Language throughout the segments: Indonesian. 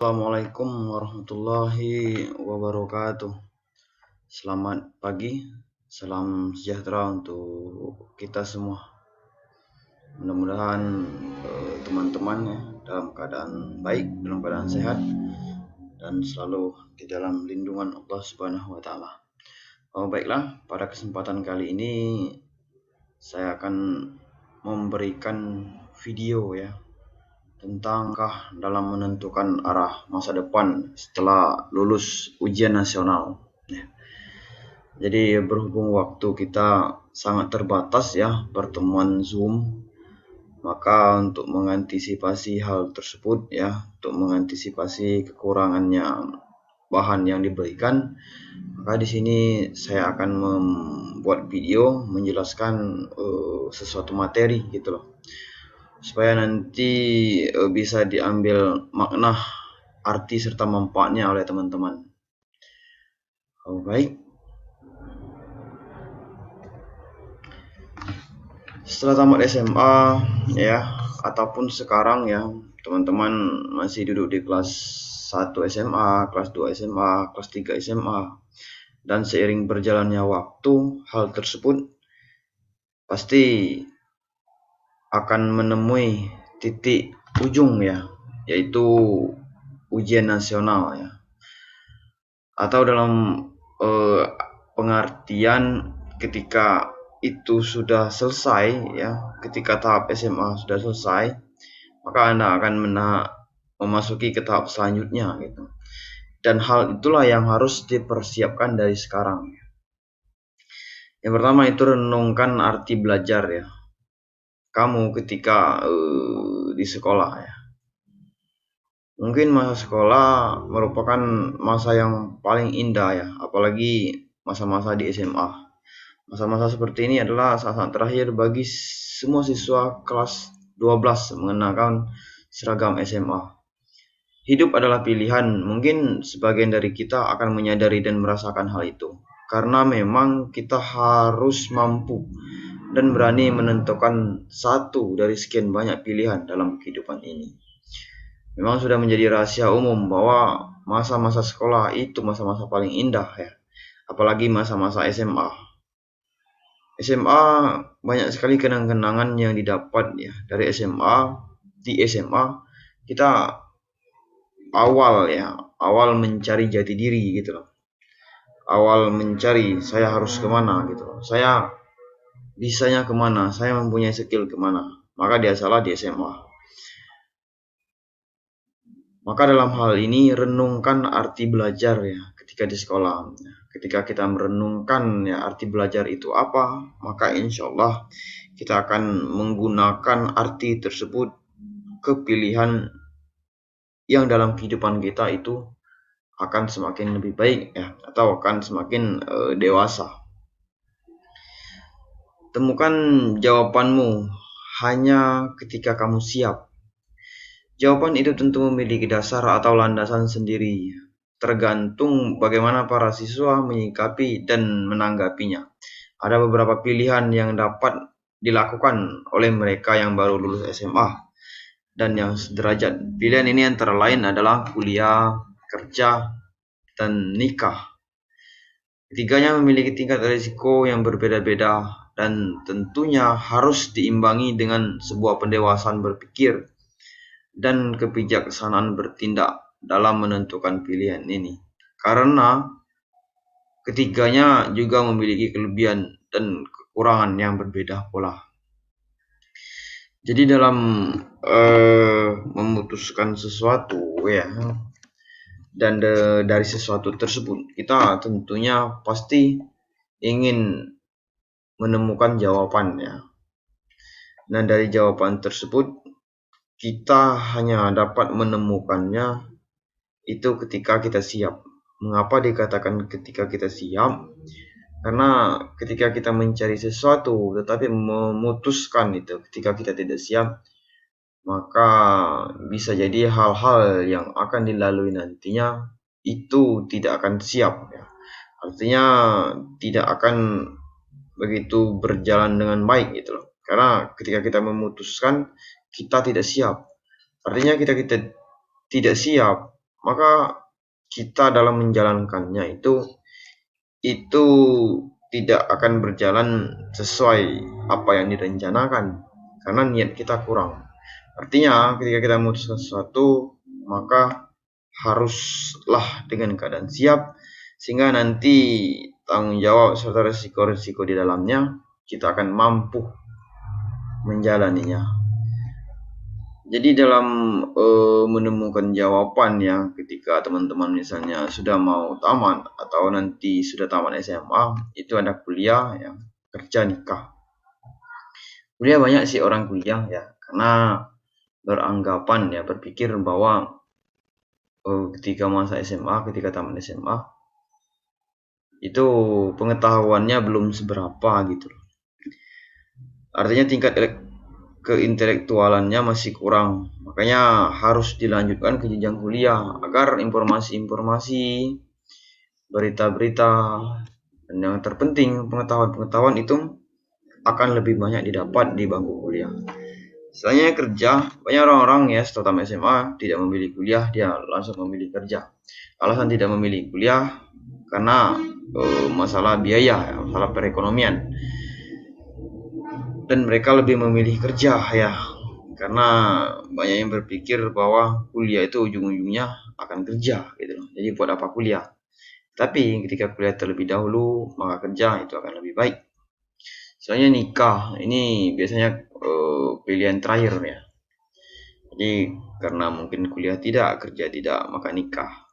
Assalamualaikum warahmatullahi wabarakatuh. Selamat pagi, salam sejahtera untuk kita semua. Mudah-mudahan teman-teman ya dalam keadaan baik, dalam keadaan sehat, dan selalu di dalam lindungan Allah Subhanahu wa Ta'ala. Baiklah, pada kesempatan kali ini saya akan memberikan video ya tentang dalam menentukan arah masa depan setelah lulus ujian nasional. Jadi berhubung waktu kita sangat terbatas ya pertemuan Zoom, maka untuk mengantisipasi hal tersebut ya, untuk mengantisipasi kekurangannya bahan yang diberikan, maka di sini saya akan membuat video menjelaskan sesuatu materi gitu loh, supaya nanti bisa diambil makna, arti serta manfaatnya oleh teman-teman. Baik. Setelah tamat SMA ya, ataupun sekarang ya, teman-teman masih duduk di kelas 1 SMA, kelas 2 SMA, kelas 3 SMA, dan seiring berjalannya waktu, hal tersebut pasti akan menemui titik ujung ya, yaitu ujian nasional ya, atau dalam pengertian ketika itu sudah selesai ya, ketika tahap SMA sudah selesai, maka Anda akan memasuki ke tahap selanjutnya gitu. Dan hal itulah yang harus dipersiapkan dari sekarang. Yang pertama itu renungkan arti belajar ya. Kamu ketika di sekolah ya, mungkin masa sekolah merupakan masa yang paling indah ya, apalagi masa-masa di SMA. Masa-masa seperti ini adalah saat-saat terakhir bagi semua siswa kelas 12 mengenakan seragam SMA. Hidup adalah pilihan, mungkin sebagian dari kita akan menyadari dan merasakan hal itu. Karena memang kita harus mampu dan berani menentukan satu dari sekian banyak pilihan dalam kehidupan ini. Memang sudah menjadi rahasia umum bahwa masa-masa sekolah itu masa-masa paling indah ya, apalagi masa-masa SMA. SMA banyak sekali kenang-kenangan yang didapat ya dari SMA. Di SMA kita awal mencari jati diri gitu loh. Awal mencari saya harus kemana gitu loh. Saya bisanya kemana, saya mempunyai skill kemana. Maka dia salah di SMA. Maka dalam hal ini renungkan arti belajar ya ketika di sekolah. Ketika kita merenungkan ya arti belajar itu apa, maka insya Allah kita akan menggunakan arti tersebut ke pilihan yang dalam kehidupan kita itu akan semakin lebih baik ya, atau akan semakin dewasa. Temukan jawabanmu hanya ketika kamu siap. Jawaban itu tentu memiliki dasar atau landasan sendiri, tergantung bagaimana para siswa menyikapi dan menanggapinya. Ada beberapa pilihan yang dapat dilakukan oleh mereka yang baru lulus SMA dan yang sederajat. Pilihan ini antara lain adalah kuliah, kerja, dan nikah. Ketiganya memiliki tingkat risiko yang berbeda-beda dan tentunya harus diimbangi dengan sebuah pendewasaan berpikir dan kebijaksanaan bertindak dalam menentukan pilihan ini. Karena ketiganya juga memiliki kelebihan dan kekurangan yang berbeda pula. Jadi dalam memutuskan sesuatu ya, dan dari sesuatu tersebut kita tentunya pasti ingin menemukan jawabannya. Dan dari jawaban tersebut kita hanya dapat menemukannya itu ketika kita siap. Mengapa dikatakan ketika kita siap? Karena ketika kita mencari sesuatu tetapi memutuskan itu ketika kita tidak siap, maka bisa jadi hal-hal yang akan dilalui nantinya itu tidak akan siap ya. Artinya tidak akan begitu berjalan dengan baik gitu loh. Karena ketika kita memutuskan kita tidak siap. Artinya kita tidak siap, maka kita dalam menjalankannya itu tidak akan berjalan sesuai apa yang direncanakan karena niat kita kurang. Artinya ketika kita memutuskan sesuatu, maka haruslah dengan keadaan siap sehingga nanti tanggung jawab serta resiko-resiko di dalamnya kita akan mampu menjalaninya. Jadi dalam menemukan jawaban ya ketika teman-teman misalnya sudah mau tamat atau nanti sudah tamat SMA, itu ada kuliah ya, kerja, nikah. Kuliah banyak sih orang kuliah ya, karena beranggapan ya, berpikir bahwa ketika masa SMA, ketika tamat SMA, itu pengetahuannya belum seberapa gitu. Artinya tingkat keintelektualannya masih kurang, makanya harus dilanjutkan ke jenjang kuliah agar informasi-informasi, berita-berita, dan yang terpenting pengetahuan-pengetahuan itu akan lebih banyak didapat di bangku kuliah. Setelahnya kerja, banyak orang-orang ya setelah tamat SMA tidak memilih kuliah, dia langsung memilih kerja. Alasan tidak memilih kuliah karena masalah biaya, masalah perekonomian. Dan mereka lebih memilih kerja ya, karena banyak yang berpikir bahwa kuliah itu ujung-ujungnya akan kerja gitu loh. Jadi buat apa kuliah? Tapi ketika kuliah terlebih dahulu, maka kerja itu akan lebih baik. Soalnya nikah ini biasanya pilihan terakhir ya. Jadi karena mungkin kuliah tidak, kerja tidak, maka nikah.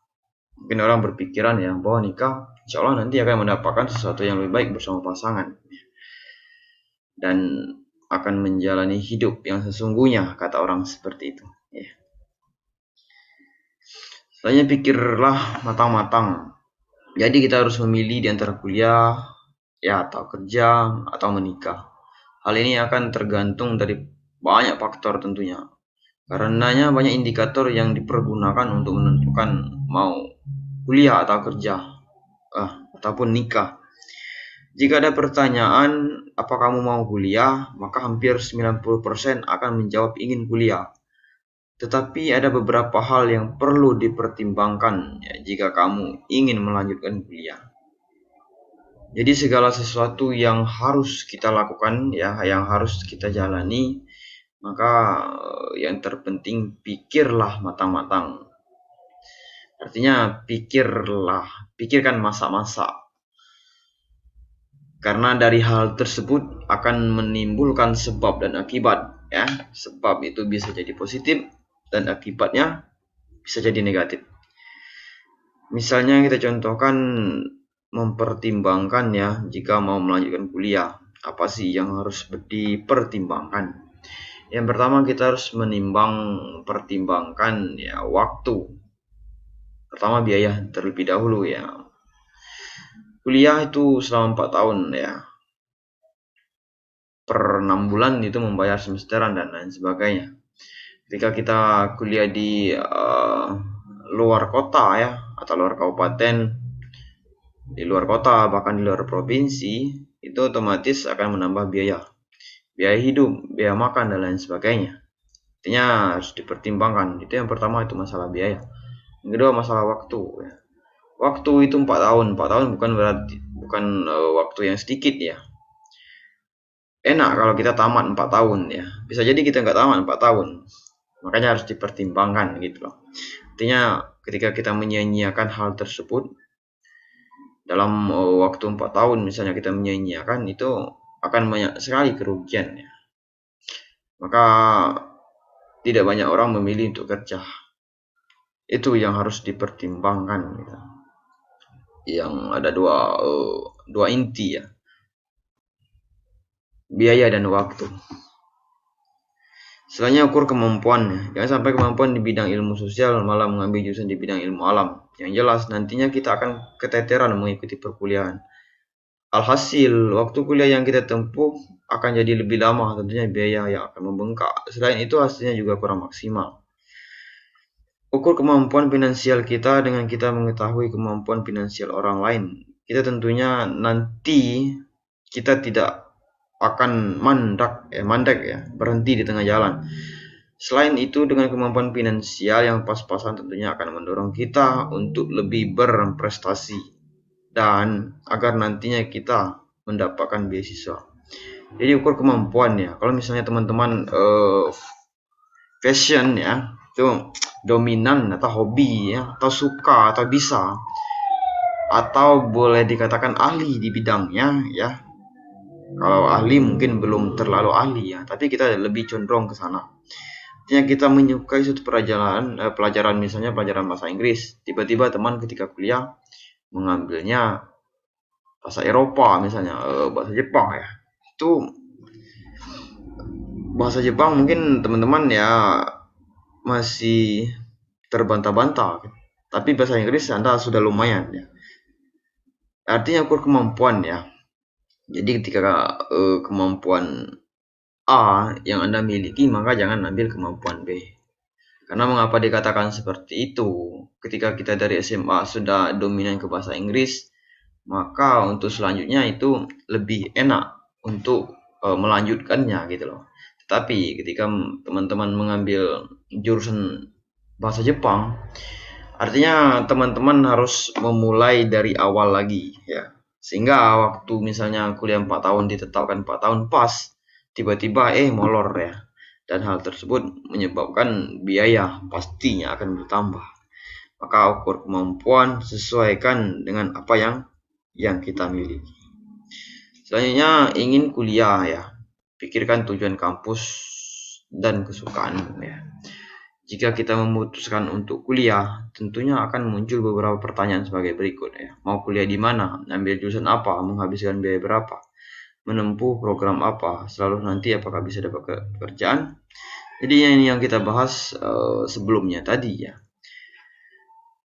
Mungkin orang berpikiran ya bahwa nikah insya Allah nanti akan mendapatkan sesuatu yang lebih baik bersama pasangan dan akan menjalani hidup yang sesungguhnya, kata orang seperti itu ya. Selanjutnya pikirlah matang-matang. Jadi kita harus memilih di antara kuliah ya atau kerja atau menikah. Hal ini akan tergantung dari banyak faktor tentunya. Karenanya banyak indikator yang dipergunakan untuk menentukan mau kuliah atau kerja ataupun nikah. Jika ada pertanyaan, apa kamu mau kuliah? Maka hampir 90% akan menjawab ingin kuliah. Tetapi ada beberapa hal yang perlu dipertimbangkan ya, jika kamu ingin melanjutkan kuliah. Jadi segala sesuatu yang harus kita lakukan ya, yang harus kita jalani, maka yang terpenting pikirlah matang-matang. Artinya pikirkan masa-masa. Karena dari hal tersebut akan menimbulkan sebab dan akibat ya. Sebab itu bisa jadi positif dan akibatnya bisa jadi negatif. Misalnya kita contohkan mempertimbangkan ya, jika mau melanjutkan kuliah, apa sih yang harus dipertimbangkan? Yang pertama kita harus pertimbangkan ya waktu. Pertama biaya terlebih dahulu ya. Kuliah itu selama 4 tahun ya. Per 6 bulan itu membayar semesteran dan lain sebagainya. Ketika kita kuliah di luar kota ya, atau luar kabupaten, di luar kota, bahkan di luar provinsi, itu otomatis akan menambah biaya hidup, biaya makan, dan lain sebagainya. Artinya harus dipertimbangkan. Itu yang pertama, itu masalah biaya. Yang kedua masalah waktu ya. Waktu itu 4 tahun. 4 tahun bukan waktu yang sedikit ya. Enak kalau kita tamat 4 tahun ya. Bisa jadi kita nggak tamat 4 tahun. Makanya harus dipertimbangkan gitu loh. Artinya ketika kita menyia-nyiakan hal tersebut dalam waktu 4 tahun misalnya kita menyia-nyiakan, itu akan banyak sekali kerugian ya. Maka tidak banyak orang memilih untuk kerja. Itu yang harus dipertimbangkan gitu. Yang ada dua inti ya, biaya dan waktu. Selanjutnya ukur kemampuan. Jangan sampai kemampuan di bidang ilmu sosial malah mengambil jurusan di bidang ilmu alam. Yang jelas nantinya kita akan keteteran mengikuti perkuliahan. Alhasil waktu kuliah yang kita tempuh akan jadi lebih lama, tentunya biaya yang akan membengkak. Selain itu hasilnya juga kurang maksimal. Ukur kemampuan finansial kita dengan kita mengetahui kemampuan finansial orang lain. Kita tentunya nanti kita tidak akan mandek ya, berhenti di tengah jalan. Selain itu, dengan kemampuan finansial yang pas-pasan tentunya akan mendorong kita untuk lebih berprestasi dan agar nantinya kita mendapatkan beasiswa. Jadi ukur kemampuan ya. Kalau misalnya teman-teman passion ya, itu dominan atau hobi ya, atau suka atau bisa, atau boleh dikatakan ahli di bidangnya ya. Kalau ahli mungkin belum terlalu ahli ya, tapi kita lebih condong ke sana. Artinya kita menyukai suatu pelajaran misalnya pelajaran bahasa Inggris. Tiba-tiba teman ketika kuliah mengambilnya bahasa Eropa misalnya, bahasa Jepang ya. Itu bahasa Jepang mungkin teman-teman ya masih terbantah-bantah, tapi bahasa Inggris Anda sudah lumayan ya. Artinya ukur kemampuan ya. Jadi ketika kemampuan A yang Anda miliki, maka jangan ambil kemampuan B. Karena mengapa dikatakan seperti itu? Ketika kita dari SMA sudah dominan ke bahasa Inggris, maka untuk selanjutnya itu lebih enak untuk melanjutkannya gitu loh. Tetapi ketika teman-teman mengambil jurusan bahasa Jepang, artinya teman-teman harus memulai dari awal lagi ya. Sehingga waktu misalnya kuliah 4 tahun ditetapkan 4 tahun pas, tiba-tiba molor ya. Dan hal tersebut menyebabkan biaya pastinya akan bertambah. Maka ukur kemampuan sesuaikan dengan apa yang kita miliki. Selanjutnya ingin kuliah ya. Pikirkan tujuan kampus dan kesukaan ya. Jika kita memutuskan untuk kuliah, tentunya akan muncul beberapa pertanyaan sebagai berikut ya. Mau kuliah di mana? Ambil jurusan apa? Menghabiskan biaya berapa? Menempuh program apa? Selalu nanti apakah bisa dapat pekerjaan? Jadi ini yang kita bahas sebelumnya tadi ya.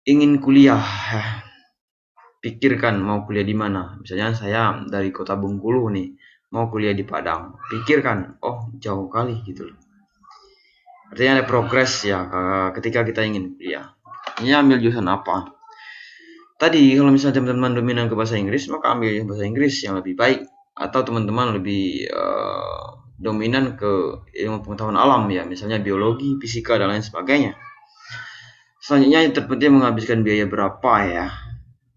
Ingin kuliah, pikirkan mau kuliah di mana. Misalnya saya dari kota Bengkulu nih, mau kuliah di Padang. Pikirkan, oh jauh kali gitu loh. Artinya ada progres ya ketika kita ingin kuliah. Ini ambil jurusan apa? Tadi kalau misalnya teman-teman dominan ke bahasa Inggris, maka ambil bahasa Inggris yang lebih baik. Atau teman-teman lebih dominan ke ilmu pengetahuan alam ya, misalnya biologi, fisika dan lain sebagainya. Selanjutnya yang terpenting menghabiskan biaya berapa ya,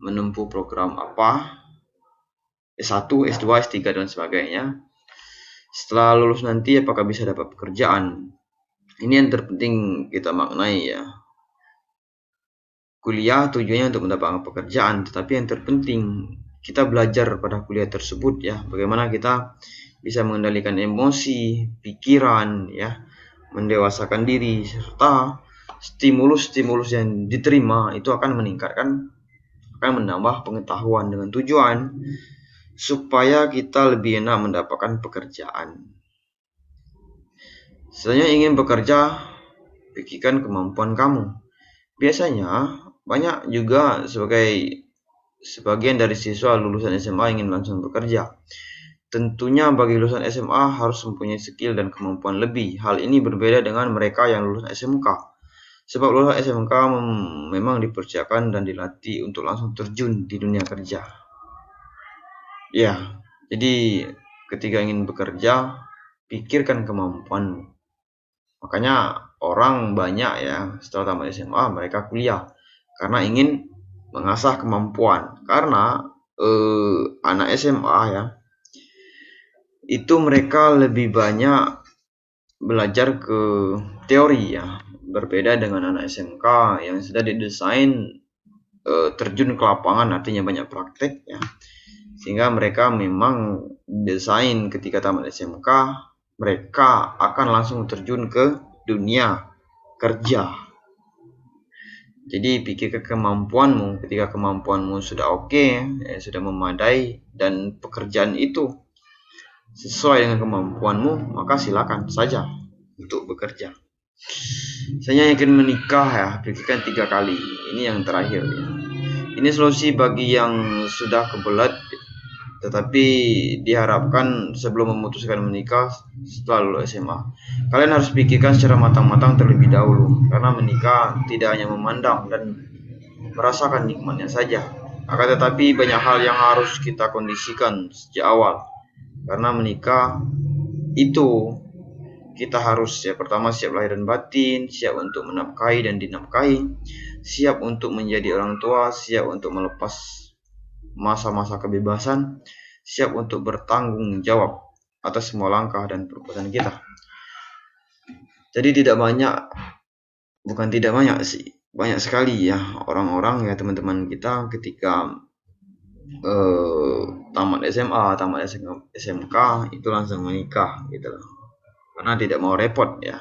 menempuh program apa, S1, S2, S3 dan sebagainya. Setelah lulus nanti apakah bisa dapat pekerjaan. Ini yang terpenting kita maknai ya. Kuliah tujuannya untuk mendapatkan pekerjaan, tetapi yang terpenting kita belajar pada kuliah tersebut ya, bagaimana kita bisa mengendalikan emosi, pikiran ya, mendewasakan diri, serta stimulus-stimulus yang diterima itu akan menambah pengetahuan dengan tujuan supaya kita lebih enak mendapatkan pekerjaan. Selanjutnya ingin bekerja, pikirkan kemampuan kamu. Biasanya banyak juga sebagian dari siswa lulusan SMA ingin langsung bekerja. Tentunya bagi lulusan SMA harus mempunyai skill dan kemampuan lebih. Hal ini berbeda dengan mereka yang lulusan SMK. Sebab lulusan SMK memang dipersiapkan dan dilatih untuk langsung terjun di dunia kerja. Ya, jadi ketika ingin bekerja, pikirkan kemampuanmu. Makanya orang banyak ya setelah tamat SMA mereka kuliah karena ingin mengasah kemampuan. Karena anak SMA ya itu mereka lebih banyak belajar ke teori ya, berbeda dengan anak SMK yang sudah didesain terjun ke lapangan, artinya banyak praktek ya, sehingga mereka memang desain ketika tamat SMK mereka akan langsung terjun ke dunia kerja. Jadi pikirkan kemampuanmu. Ketika kemampuanmu sudah oke, sudah memadai dan pekerjaan itu sesuai dengan kemampuanmu, maka silakan saja untuk bekerja. Saya ingin menikah ya, pikirkan 3 kali. Ini yang terakhir ya. Ini solusi bagi yang sudah kebelet tetapi diharapkan sebelum memutuskan menikah setelah lulus SMA. Kalian harus pikirkan secara matang-matang terlebih dahulu, karena menikah tidak hanya memandang dan merasakan nikmatnya saja, akan tetapi banyak hal yang harus kita kondisikan sejak awal. Karena menikah itu kita harus ya pertama siap lahir dan batin, siap untuk menafkahi dan dinafkahi, siap untuk menjadi orang tua, siap untuk melepas masa-masa kebebasan, siap untuk bertanggung jawab atas semua langkah dan perbuatan kita. Jadi bukan tidak banyak sih, banyak sekali ya orang-orang ya teman-teman kita ketika tamat SMA, tamat SMK itu langsung menikah gitu loh. Karena tidak mau repot ya,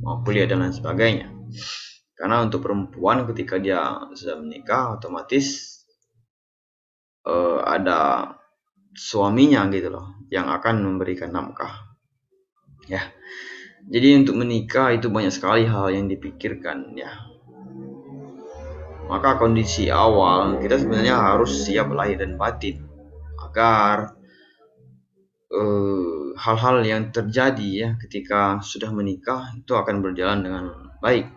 mau kuliah dan lain sebagainya. Karena untuk perempuan ketika dia sudah menikah otomatis ada suaminya gitu loh yang akan memberikan nafkah. Ya. Jadi untuk menikah itu banyak sekali hal yang dipikirkan ya. Maka kondisi awal kita sebenarnya harus siap lahir dan batin agar hal-hal yang terjadi ya ketika sudah menikah itu akan berjalan dengan baik.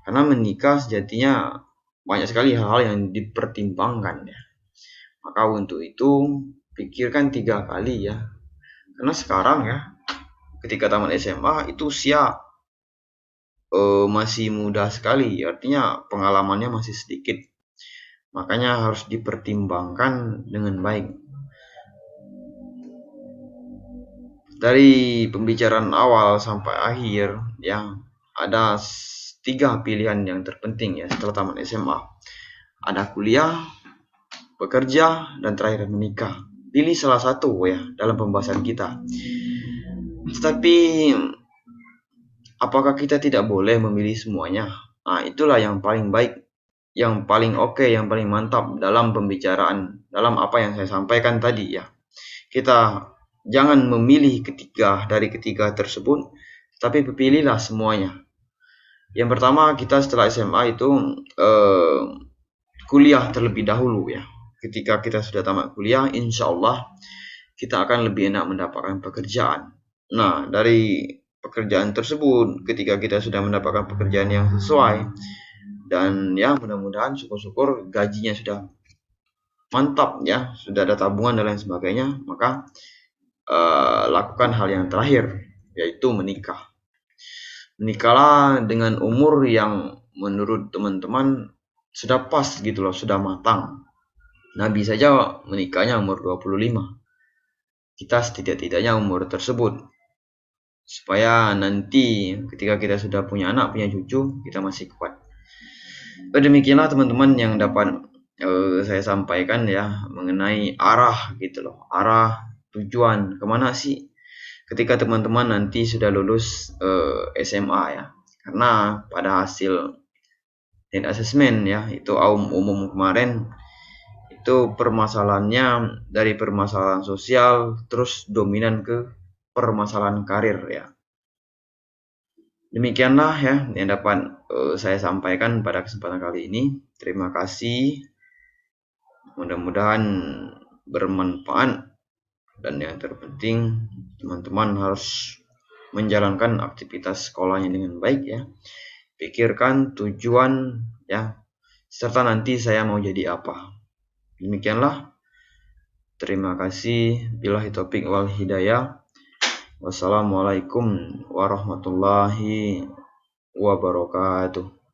Karena menikah sejatinya banyak sekali hal-hal yang dipertimbangkan ya. Maka untuk itu pikirkan 3 kali ya. Karena sekarang ya ketika tamat SMA itu usia masih muda sekali, artinya pengalamannya masih sedikit. Makanya harus dipertimbangkan dengan baik. Dari pembicaraan awal sampai akhir ya ada 3 pilihan yang terpenting ya setelah tamat SMA. Ada kuliah, bekerja, dan terakhir menikah. Pilih salah satu ya dalam pembahasan kita. Tetapi apakah kita tidak boleh memilih semuanya? Nah, itulah yang paling baik, yang paling oke, yang paling mantap dalam pembicaraan, dalam apa yang saya sampaikan tadi ya. Kita jangan memilih dari ketiga tersebut, tapi pilihlah semuanya. Yang pertama kita setelah SMA itu kuliah terlebih dahulu ya. Ketika kita sudah tamat kuliah, insya Allah kita akan lebih enak mendapatkan pekerjaan. Nah, dari pekerjaan tersebut, ketika kita sudah mendapatkan pekerjaan yang sesuai, dan ya mudah-mudahan syukur-syukur gajinya sudah mantap ya, sudah ada tabungan dan lain sebagainya, maka lakukan hal yang terakhir, yaitu menikah. Menikahlah dengan umur yang menurut teman-teman sudah pas gitu loh, sudah matang. Nabi saja menikahnya umur 25. Kita setidak-tidaknya umur tersebut. Supaya nanti ketika kita sudah punya anak, punya cucu, kita masih kuat. Demikianlah teman-teman yang dapat saya sampaikan ya mengenai arah gitu loh, arah tujuan kemana sih ketika teman-teman nanti sudah lulus SMA ya. Karena pada hasil head assessment ya itu umum kemarin itu permasalahannya dari permasalahan sosial terus dominan ke permasalahan karir ya. Demikianlah ya yang dapat saya sampaikan pada kesempatan kali ini. Terima kasih. Mudah-mudahan bermanfaat dan yang terpenting teman-teman harus menjalankan aktivitas sekolahnya dengan baik ya. Pikirkan tujuan ya serta nanti saya mau jadi apa. Demikianlah. Terima kasih. Billahi taufiq wal hidayah. Wassalamualaikum warahmatullahi wabarakatuh.